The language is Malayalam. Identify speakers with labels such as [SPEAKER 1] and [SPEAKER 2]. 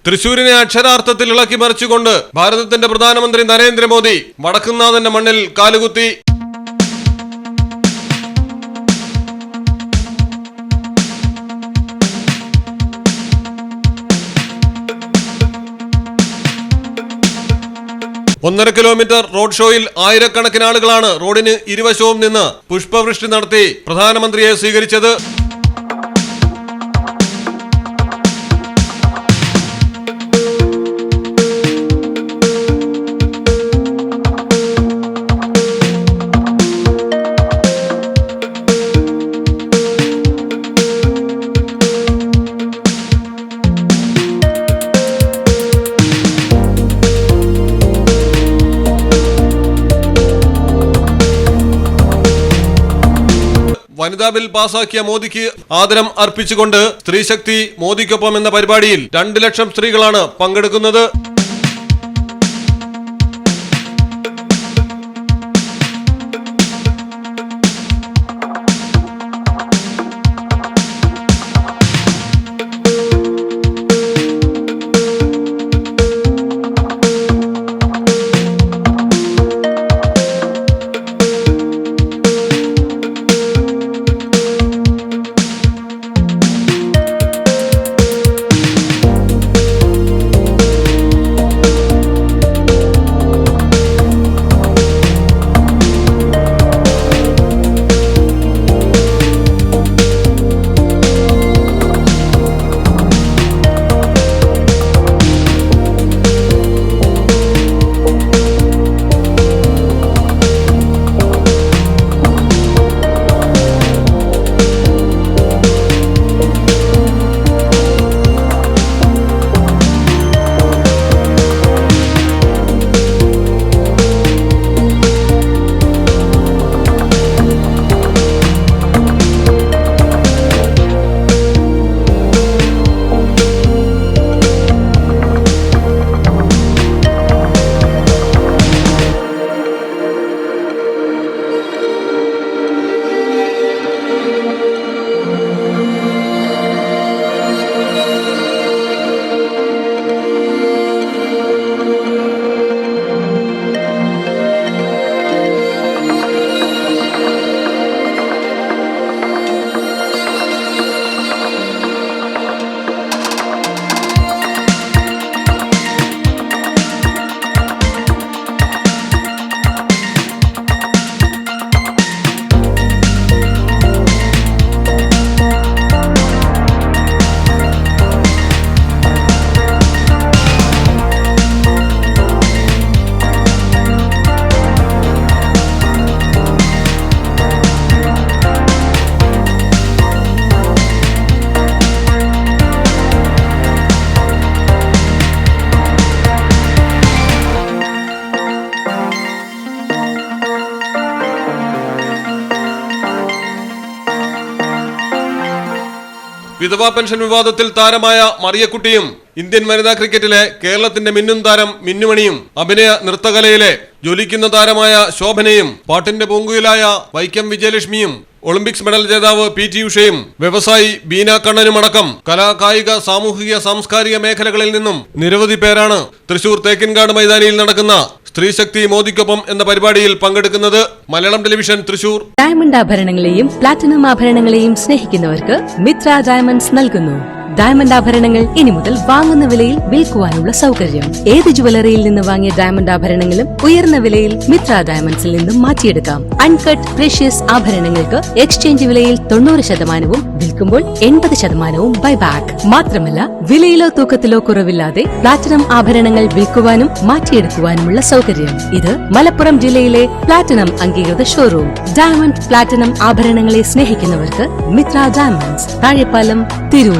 [SPEAKER 1] തൃശൂരിനെ അക്ഷരാർത്ഥത്തിൽ ഇളക്കി മറിച്ചുകൊണ്ട് ഭാരതത്തിന്റെ പ്രധാനമന്ത്രി നരേന്ദ്രമോദി വടക്കുംനാഥന്റെ മണ്ണിൽ കാലുകുത്തി. ഒന്നര കിലോമീറ്റർ റോഡ് ഷോയിൽ ആയിരക്കണക്കിന് ആളുകളാണ് റോഡിന് ഇരുവശവും നിന്ന് പുഷ്പവൃഷ്ടി നടത്തി പ്രധാനമന്ത്രിയെ സ്വീകരിച്ചത്. വനിതാ ബിൽ പാസാക്കിയ മോദിക്ക് ആദരം അർപ്പിച്ചുകൊണ്ട് സ്ത്രീശക്തി മോദിക്കൊപ്പം എന്ന പരിപാടിയിൽ 2 ലക്ഷം സ്ത്രീകളാണ് പങ്കെടുക്കുന്നത്. വിധവാ പെൻഷൻ വിവാദത്തിൽ താരമായ മറിയക്കുട്ടിയും ഇന്ത്യൻ വനിതാ ക്രിക്കറ്റിലെ കേരളത്തിന്റെ മിന്നും താരം മിന്നുമണിയും അഭിനയ നൃത്തകലയിലെ ജ്വലിക്കുന്ന താരമായ ശോഭനയും പാട്ടിന്റെ പൂങ്കുയിലായ വൈക്കം വിജയലക്ഷ്മിയും ഒളിമ്പിക്സ് മെഡൽ ജേതാവ് PT ഉഷയും വ്യവസായി ബീന കണ്ണനുമടക്കം കലാ കായിക സാമൂഹിക സാംസ്കാരിക മേഖലകളിൽ നിന്നും നിരവധി പേരാണ് തൃശൂർ തേക്കിൻകാട് മൈതാനിയിൽ നടക്കുന്ന സ്ത്രീശക്തി മോദിക്കൊപ്പം എന്ന പരിപാടിയിൽ പങ്കെടുക്കുന്നത്. മലയാളം ടെലിവിഷൻ തൃശൂർ.
[SPEAKER 2] ഡയമണ്ട് ആഭരണങ്ങളെയും പ്ലാറ്റിനം ആഭരണങ്ങളെയും സ്നേഹിക്കുന്നവർക്ക് മിത്ര ഡയമണ്ട്സ് നൽകുന്നു ഡയമണ്ട് ആഭരണങ്ങൾ ഇനി മുതൽ വാങ്ങുന്ന വിലയിൽ വിൽക്കുവാനുള്ള സൗകര്യം. ഏത് ജുവലറിയിൽ നിന്ന് വാങ്ങിയ ഡയമണ്ട് ആഭരണങ്ങളും ഉയർന്ന വിലയിൽ മിത്ര ഡയമണ്ട്സിൽ നിന്നും മാറ്റിയെടുക്കാം. അൺകട്ട് പ്രഷ്യസ് ആഭരണങ്ങൾക്ക് എക്സ്ചേഞ്ച് വിലയിൽ 90%, വിൽക്കുമ്പോൾ 80% ബൈബാക്ക്. മാത്രമല്ല വിലയിലോ തൂക്കത്തിലോ കുറവില്ലാതെ പ്ലാറ്റിനം ആഭരണങ്ങൾ വിൽക്കുവാനും മാറ്റിയെടുക്കുവാനുമുള്ള സൗകര്യം. ഇത് മലപ്പുറം ജില്ലയിലെ പ്ലാറ്റിനം അംഗീകൃത ഷോറൂം. ഡയമണ്ട് പ്ലാറ്റിനം ആഭരണങ്ങളെ സ്നേഹിക്കുന്നവർക്ക് മിത്ര ഡയമണ്ട്സ്, താഴെപ്പാലം, തിരൂർ.